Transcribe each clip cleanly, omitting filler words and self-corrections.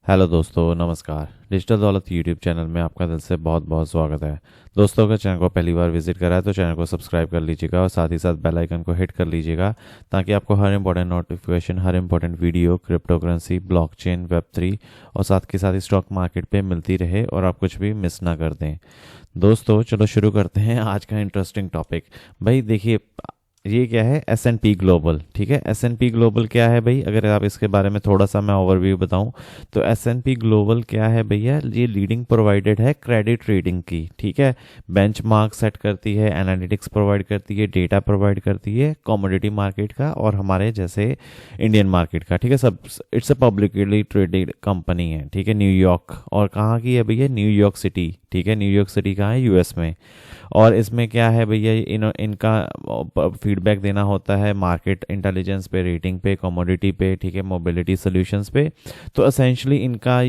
Hello दोस्तों, नमस्कार। Digital दौलत यूट्यूब चैनल में आपका दिल से बहुत बहुत स्वागत है। दोस्तों, अगर चैनल को पहली बार विजिट करा है तो चैनल को सब्सक्राइब कर लीजिएगा और साथ ही साथ बेल आइकन को हिट कर लीजिएगा ताकि आपको हर इंपॉर्टेंट नोटिफिकेशन, हर important video, crypto currency, blockchain, वेब3 और साथ के साथ ही स्टॉक मार्केट पे मिलती रहे और आप कुछ भी मिस ना कर दें। दोस्तों, चलो शुरू करते हैं आज का इंटरेस्टिंग टॉपिक। भाई देखिए, ये क्या है? S and P Global. ठीक है, एस एन पी ग्लोबल क्या है भाई? अगर आप इसके बारे में थोड़ा सा मैं ओवरव्यू बताऊं तो एस एन पी ग्लोबल क्या है भैया? ये लीडिंग प्रोवाइडेड है क्रेडिट रेटिंग की। ठीक है, बेंचमार्क सेट करती है, एनालिटिक्स प्रोवाइड करती है, डेटा प्रोवाइड करती है कमोडिटी मार्केट का और हमारे जैसे इंडियन मार्केट का। ठीक है, सब it's a publicly traded company है। ठीक है, न्यूयॉर्क, और कहाँ की है भैया? New York city. ठीक है, न्यूयॉर्क सिटी कहाँ है? यूएस में। और इसमें क्या है भैया, इनका फीडबैक देना होता है मार्केट इंटेलिजेंस पे, रेटिंग पे, कमोडिटी पे, ठीक है, मोबिलिटी सॉल्यूशंस पे। तो असेंशली इनका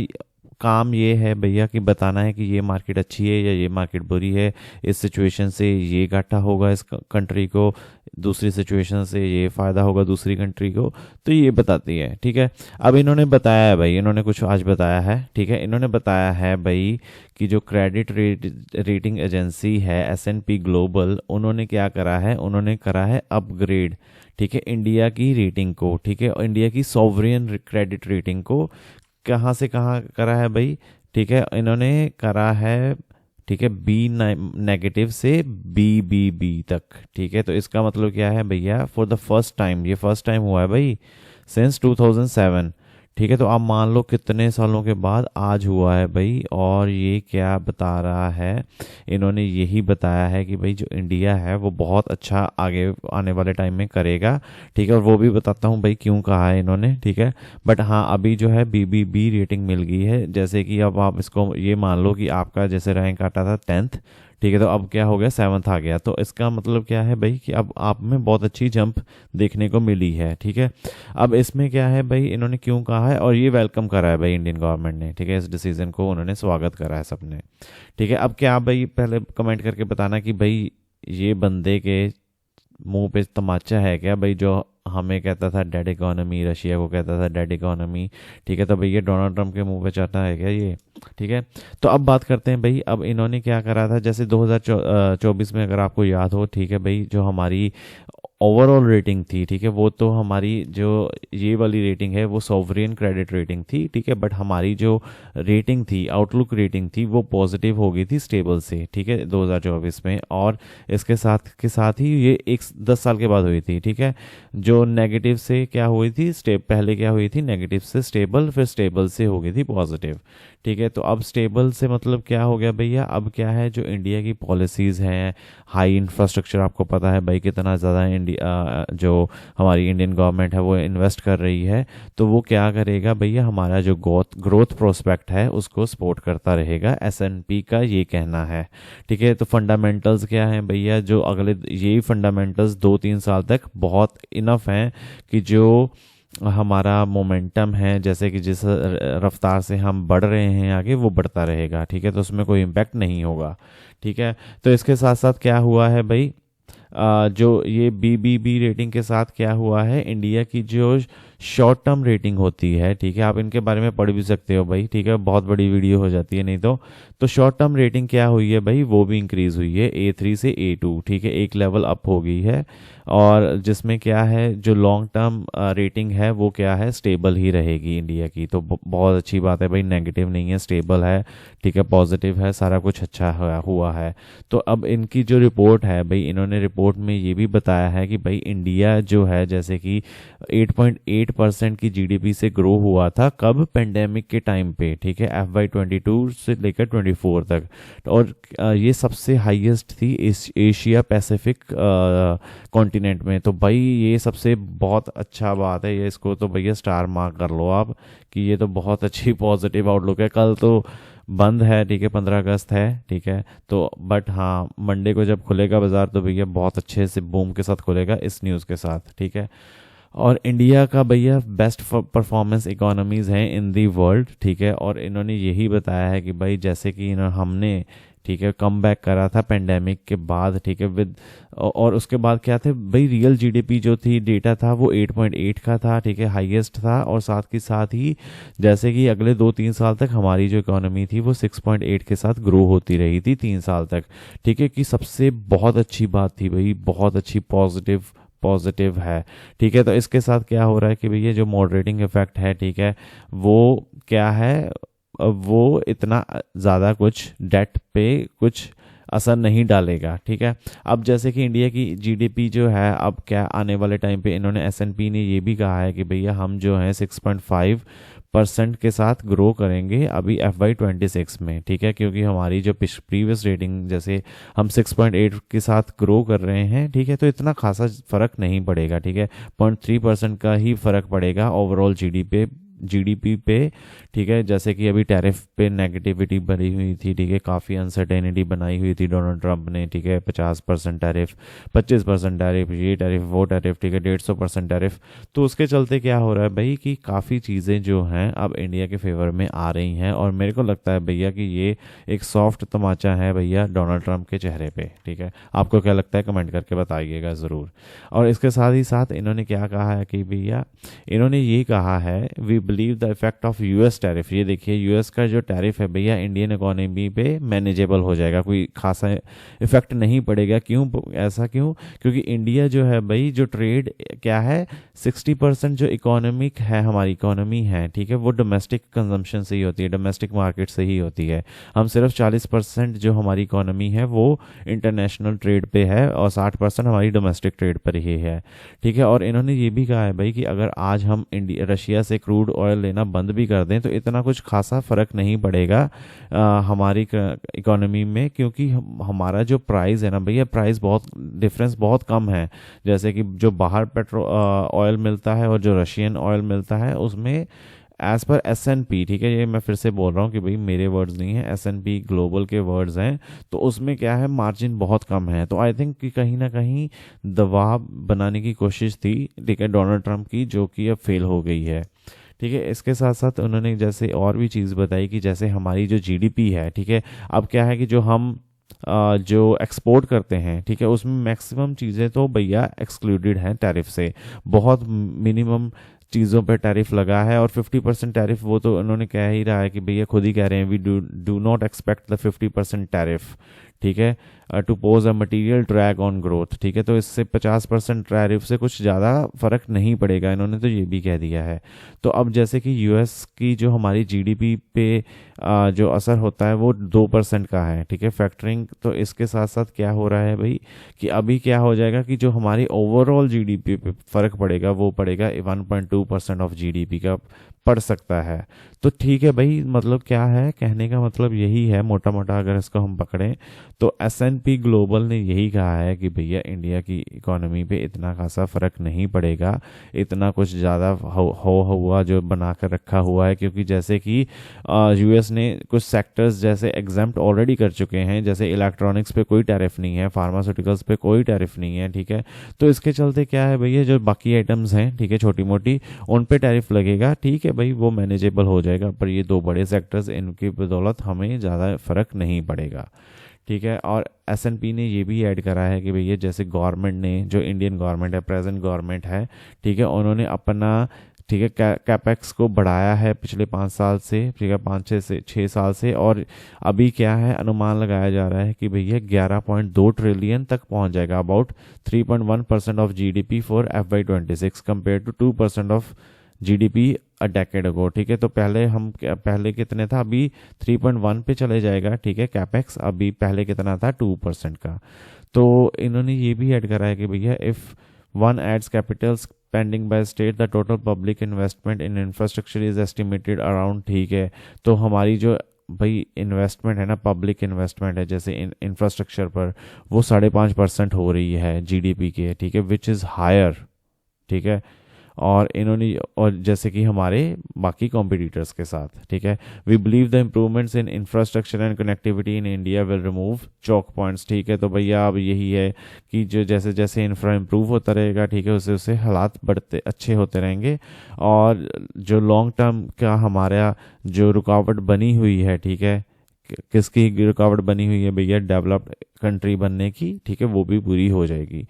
काम ये है भैया कि बताना है कि ये मार्केट अच्छी है या ये मार्केट बुरी है, इस सिचुएशन से ये घाटा होगा इस कंट्री को, दूसरी सिचुएशन से ये फ़ायदा होगा दूसरी कंट्री को। तो ये बताती है। ठीक है, अब इन्होंने बताया है भाई, इन्होंने कुछ आज बताया है। ठीक है, इन्होंने बताया है भाई कि जो रेटिंग एजेंसी है एस एन पी ग्लोबल, उन्होंने क्या करा है? उन्होंने करा है अपग्रेड, ठीक है, इंडिया की रेटिंग को। ठीक है, इंडिया की सॉवरियन क्रेडिट रेटिंग को कहाँ से कहाँ करा है भाई? ठीक है, इन्होंने करा है, ठीक है, बी नेगेटिव से बी तक। ठीक है, तो इसका मतलब क्या है भैया? फॉर द फर्स्ट टाइम, ये फर्स्ट टाइम हुआ है भाई सिंस 2007। ठीक है, तो आप मान लो कितने सालों के बाद आज हुआ है भाई। और ये क्या बता रहा है? इन्होंने यही बताया है कि भाई जो इंडिया है वो बहुत अच्छा आगे आने वाले टाइम में करेगा। ठीक है, और वो भी बताता हूँ भाई क्यों कहा है इन्होंने। ठीक है, बट हाँ, अभी जो है बी रेटिंग मिल गई है। जैसे कि अब आप इसको ये मान लो कि आपका जैसे रैंक आता था 10th। ठीक है, तो अब क्या हो गया? 7th आ गया। तो इसका मतलब क्या है भाई कि अब आप में बहुत अच्छी जंप देखने को मिली है। ठीक है, अब इसमें क्या है भाई, इन्होंने क्यों कहा है और ये वेलकम करा है भाई इंडियन गवर्नमेंट ने। ठीक है, इस डिसीजन को उन्होंने स्वागत करा है सबने। ठीक है, अब क्या भाई, पहले कमेंट करके बताना कि भाई ये बंदे के मुंह पे तमाचा है क्या भाई? जो हमें कहता था डेड इकोनॉमी, रशिया को कहता था डेड इकोनॉमी। ठीक है, तो भाई ये डोनाल्ड ट्रंप के मुंह पे चाहता है क्या ये? ठीक है, तो अब बात करते हैं भाई, अब इन्होंने क्या करा था जैसे 2024 में, अगर आपको याद हो। ठीक है भाई, जो हमारी ओवरऑल रेटिंग थी, ठीक है, वो तो हमारी जो ये वाली रेटिंग है वो सॉवरियन क्रेडिट रेटिंग थी। ठीक है, बट हमारी जो रेटिंग थी, आउटलुक रेटिंग थी, वो पॉजिटिव हो गई थी स्टेबल से। ठीक है, 2024 में। और इसके साथ के साथ ही ये 10 साल के बाद हुई थी। ठीक है, जो नेगेटिव से क्या हुई थी? पहले क्या हुई थी? नेगेटिव से स्टेबल, फिर स्टेबल से हो गई थी पॉजिटिव। ठीक है, तो अब स्टेबल से मतलब क्या हो गया भैया? अब क्या है, जो इंडिया की पॉलिसीज़ हैं, हाई इंफ्रास्ट्रक्चर, आपको पता है भाई कितना ज़्यादा इंडिया, जो हमारी इंडियन गवर्नमेंट है वो इन्वेस्ट कर रही है। तो वो क्या करेगा भैया? हमारा जो ग्रोथ प्रोस्पेक्ट है उसको सपोर्ट करता रहेगा, एसएनपी का ये कहना है। ठीक है, तो फंडामेंटल्स क्या हैं भैया? जो अगले यही फंडामेंटल्स 2-3 साल तक बहुत इनफ हैं कि जो हमारा मोमेंटम है, जैसे कि जिस रफ्तार से हम बढ़ रहे हैं आगे, वो बढ़ता रहेगा। ठीक है, तो उसमें कोई इम्पैक्ट नहीं होगा। ठीक है, तो इसके साथ साथ क्या हुआ है भाई? जो ये बी रेटिंग के साथ क्या हुआ है? इंडिया की जो शॉर्ट टर्म रेटिंग होती है, ठीक है, आप इनके बारे में पढ़ भी सकते हो भाई। ठीक है, बहुत बड़ी वीडियो हो जाती है नहीं तो शॉर्ट टर्म रेटिंग क्या हुई है भाई? वो भी इंक्रीज हुई है A3 से A2। ठीक है, एक लेवल अप हो गई है। और जिसमें क्या है, जो लॉन्ग टर्म रेटिंग है वो क्या है? स्टेबल ही रहेगी इंडिया की। तो बहुत अच्छी बात है भाई, नेगेटिव नहीं है, स्टेबल है। ठीक है, पॉजिटिव है, सारा कुछ अच्छा हुआ है। तो अब इनकी जो रिपोर्ट है भाई, इन्होंने रिपोर्ट में ये भी बताया है कि भाई इंडिया जो है जैसे कि 8.8% की जीडीपी से ग्रो हुआ था, कब? पेंडेमिक के टाइम पे। ठीक है, FY22 से लेकर 24 तक। और ये सबसे हाईएस्ट थी एशिया पैसिफिक कॉन्टिनेंट में। तो भाई ये सबसे बहुत अच्छा बात है, ये इसको तो भैया स्टार मार्क कर लो आप कि ये तो बहुत अच्छी पॉजिटिव आउटलुक है। कल तो बंद है, ठीक है, 15 अगस्त है। ठीक है, तो बट हाँ, मंडे को जब खुलेगा बाजार तो भैया बहुत अच्छे से बूम के साथ खुलेगा इस न्यूज़ के साथ। ठीक है, और इंडिया का भैया बेस्ट परफॉर्मेंस इकोनॉमीज़ हैं इन दी वर्ल्ड। ठीक है, और इन्होंने यही बताया है कि भाई जैसे कि हमने ठीक है, कम बैक करा था पेंडेमिक के बाद, ठीक है, विद और उसके बाद क्या थे भाई, रियल जीडीपी जो थी डेटा था वो 8.8 का था, ठीक है, हाईएस्ट था। और साथ के साथ ही जैसे कि अगले 2-3 साल तक हमारी जो इकोनॉमी थी वो 6.8 के साथ ग्रो होती रही थी 3 साल तक, ठीक है, कि सबसे बहुत अच्छी बात थी भाई, बहुत अच्छी पॉजिटिव पॉजिटिव है, ठीक है। तो इसके साथ क्या हो रहा है कि भैया जो मॉडरेटिंग इफेक्ट है, ठीक है, वो क्या है, वो इतना ज़्यादा कुछ डेट पे कुछ असर नहीं डालेगा, ठीक है। अब जैसे कि इंडिया की जीडीपी जो है, अब क्या आने वाले टाइम पे इन्होंने एसएनपी ने ये भी कहा है कि भैया हम जो है 6.5% के साथ ग्रो करेंगे अभी FY26 में, ठीक है, क्योंकि हमारी जो प्रीवियस रेटिंग जैसे हम 6.8 के साथ ग्रो कर रहे हैं, ठीक है, तो इतना खासा फर्क नहीं पड़ेगा, ठीक है, 0.3% का ही फर्क पड़ेगा ओवरऑल जीडीपी पे, ठीक है। जैसे कि अभी टैरिफ पे नेगेटिविटी बनी हुई थी, ठीक है, काफ़ी अनसर्टेनिटी बनाई हुई थी डोनाल्ड ट्रंप ने, ठीक है, 50% टैरिफ, 25% टैरिफ, ये टैरिफ वो टैरिफ, ठीक है, 150% टैरिफ। तो उसके चलते क्या हो रहा है भाई कि काफ़ी चीज़ें जो हैं अब इंडिया के फेवर में आ रही हैं, और मेरे को लगता है भैया कि ये एक सॉफ्ट तमाचा है भैया डोनाल्ड ट्रंप के चेहरे पे, ठीक है। आपको क्या लगता है कमेंट करके बताइएगा ज़रूर। और इसके साथ ही साथ इन्होंने क्या कहा है कि भैया इन्होंने ये कहा है, we believe the effect of US tariff. ये देखिए यूएस का जो टैरिफ है भैया इंडियन इकोनॉमी पे मैनेजेबल हो जाएगा, कोई खासा इफेक्ट नहीं पड़ेगा। क्यों ऐसा क्यों? क्योंकि इंडिया जो है भाई जो ट्रेड क्या है 60% जो इकोनॉमिक है हमारी इकोनॉमी है, ठीक है, वो डोमेस्टिक कंजम्पशन से ही होती है, डोमेस्टिक मार्केट से ही होती है। हम सिर्फ 40% जो हमारी इकोनॉमी है वो इंटरनेशनल ट्रेड पे है और 60% हमारी डोमेस्टिक ट्रेड पर ही है, ठीक है। और इन्होंने ये भी कहा है भाई कि अगर आज हम रशिया से क्रूड ऑयल लेना बंद भी कर दें तो इतना कुछ खासा फर्क नहीं पड़ेगा हमारी इकोनॉमी में, क्योंकि हमारा जो प्राइस है ना भैया, प्राइस बहुत डिफरेंस बहुत कम है। जैसे कि जो बाहर पेट्रोल ऑयल मिलता है और जो रशियन ऑयल मिलता है उसमें एज पर एसएनपी, ठीक है, ये मैं फिर से बोल रहा हूँ कि भाई मेरे वर्ड्स नहीं है, एसएनपी ग्लोबल के वर्ड्स हैं, तो उसमें क्या है मार्जिन बहुत कम है। तो आई थिंक कि कहीं ना कहीं दबाव बनाने की कोशिश थी, ठीक है, डोनाल्ड ट्रंप की, जो कि अब फेल हो गई है, ठीक है। इसके साथ साथ उन्होंने जैसे और भी चीज़ बताई कि जैसे हमारी जो जीडीपी है, ठीक है, अब क्या है कि जो हम जो एक्सपोर्ट करते हैं, ठीक है, उसमें मैक्सिमम चीज़ें तो भैया एक्सक्लूडेड हैं टैरिफ से, बहुत मिनिमम चीज़ों पर टैरिफ लगा है। और 50% टैरिफ वो तो उन्होंने कह ही रहा है कि भैया खुद ही कह रहे हैं we do not expect the 50% tariff, ठीक है, to pose a material drag on growth, ठीक है। तो इससे 50% टैरिफ से कुछ ज़्यादा फर्क नहीं पड़ेगा, इन्होंने तो ये भी कह दिया है। तो अब जैसे कि यूएस की जो हमारी जीडीपी पे जो असर होता है वो 2% का है, ठीक है, फैक्टरिंग। तो इसके साथ साथ क्या हो रहा है भाई कि अभी क्या हो जाएगा कि जो हमारी ओवरऑल जीडीपी पे फ़र्क पड़ेगा वो पड़ेगा 1.2% ऑफ जीडीपी का पड़ सकता है। तो ठीक है भाई, मतलब क्या है कहने का मतलब यही है मोटा मोटा अगर इसको हम पकड़ें तो एसएनपी ग्लोबल ने यही कहा है कि भैया इंडिया की इकोनॉमी पे इतना खासा फर्क नहीं पड़ेगा, इतना कुछ ज़्यादा हुआ जो बना कर रखा हुआ है, क्योंकि जैसे कि यूएस ने कुछ सेक्टर्स जैसे एग्जाम्प्ट ऑलरेडी कर चुके हैं, जैसे इलेक्ट्रॉनिक्स पे कोई टैरिफ नहीं है, फार्मास्यूटिकल्स पे कोई टैरिफ नहीं है, ठीक है। तो इसके चलते क्या है भैया जो बाकी आइटम्स हैं, ठीक है, छोटी मोटी उन पे टैरिफ लगेगा, ठीक है भाई, वो मैनेजेबल हो जाएगा। पर ये दो बड़े सेक्टर्स इनकी बदौलत हमें ज़्यादा फर्क नहीं पड़ेगा, ठीक है। और एसएनपी ने ये भी ऐड करा है कि भैया जैसे गवर्नमेंट ने, जो इंडियन गवर्नमेंट है, प्रेजेंट गवर्नमेंट है, ठीक है, उन्होंने अपना, ठीक है, कैपेक्स को बढ़ाया है पिछले 5 साल से, ठीक है, 5-6 साल से। और अभी क्या है अनुमान लगाया जा रहा है कि भैया 11.2 ट्रिलियन तक पहुंच जाएगा, about 3.1% of GDP for FY26 compare to 2% of GDP a decade ago, ठीक है। तो पहले कितने था, अभी 3.1 पे चले जाएगा, ठीक है, कैपेक्स, अभी पहले कितना था 2% का। तो इन्होंने ये भी ऐड करा है कि भैया if one adds capital spending by state the total public investment in infrastructure is estimated around, ठीक है। तो हमारी जो भाई इन्वेस्टमेंट है ना, पब्लिक इन्वेस्टमेंट है जैसे इंफ्रास्ट्रक्चर पर, वो 5.5% हो रही है जीडीपी के, ठीक है, विच इज़ हायर, ठीक है। और इन्होंने और जैसे कि हमारे बाकी कॉम्पिटिटर्स के साथ, ठीक है, we believe the improvements in infrastructure and connectivity in India will remove choke points, ठीक है। तो भैया अब यही है कि जो जैसे जैसे इंफ्रा इम्प्रूव होता रहेगा, ठीक है, उससे उससे हालात बढ़ते अच्छे होते रहेंगे। और जो लॉन्ग टर्म का हमारा जो रुकावट बनी हुई है, ठीक है, किसकी रुकावट बनी हुई है भैया, डेवलप्ड कंट्री बनने की, ठीक है, वो भी पूरी हो जाएगी।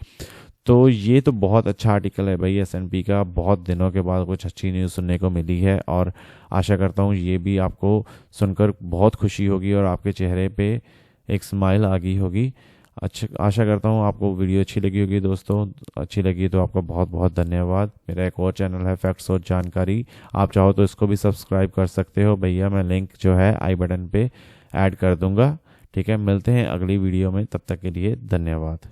तो ये तो बहुत अच्छा आर्टिकल है भाई एसएनपी का, बहुत दिनों के बाद कुछ अच्छी न्यूज़ सुनने को मिली है, और आशा करता हूँ ये भी आपको सुनकर बहुत खुशी होगी और आपके चेहरे पे एक स्माइल आ गई होगी। अच्छा, आशा करता हूँ आपको वीडियो अच्छी लगी होगी दोस्तों। अच्छी लगी तो आपका बहुत बहुत धन्यवाद। मेरा एक और चैनल है फैक्ट्स और जानकारी, आप चाहो तो इसको भी सब्सक्राइब कर सकते हो भैया, मैं लिंक जो है आई बटन पे ऐड कर दूंगा। ठीक है, मिलते हैं अगली वीडियो में, तब तक के लिए धन्यवाद।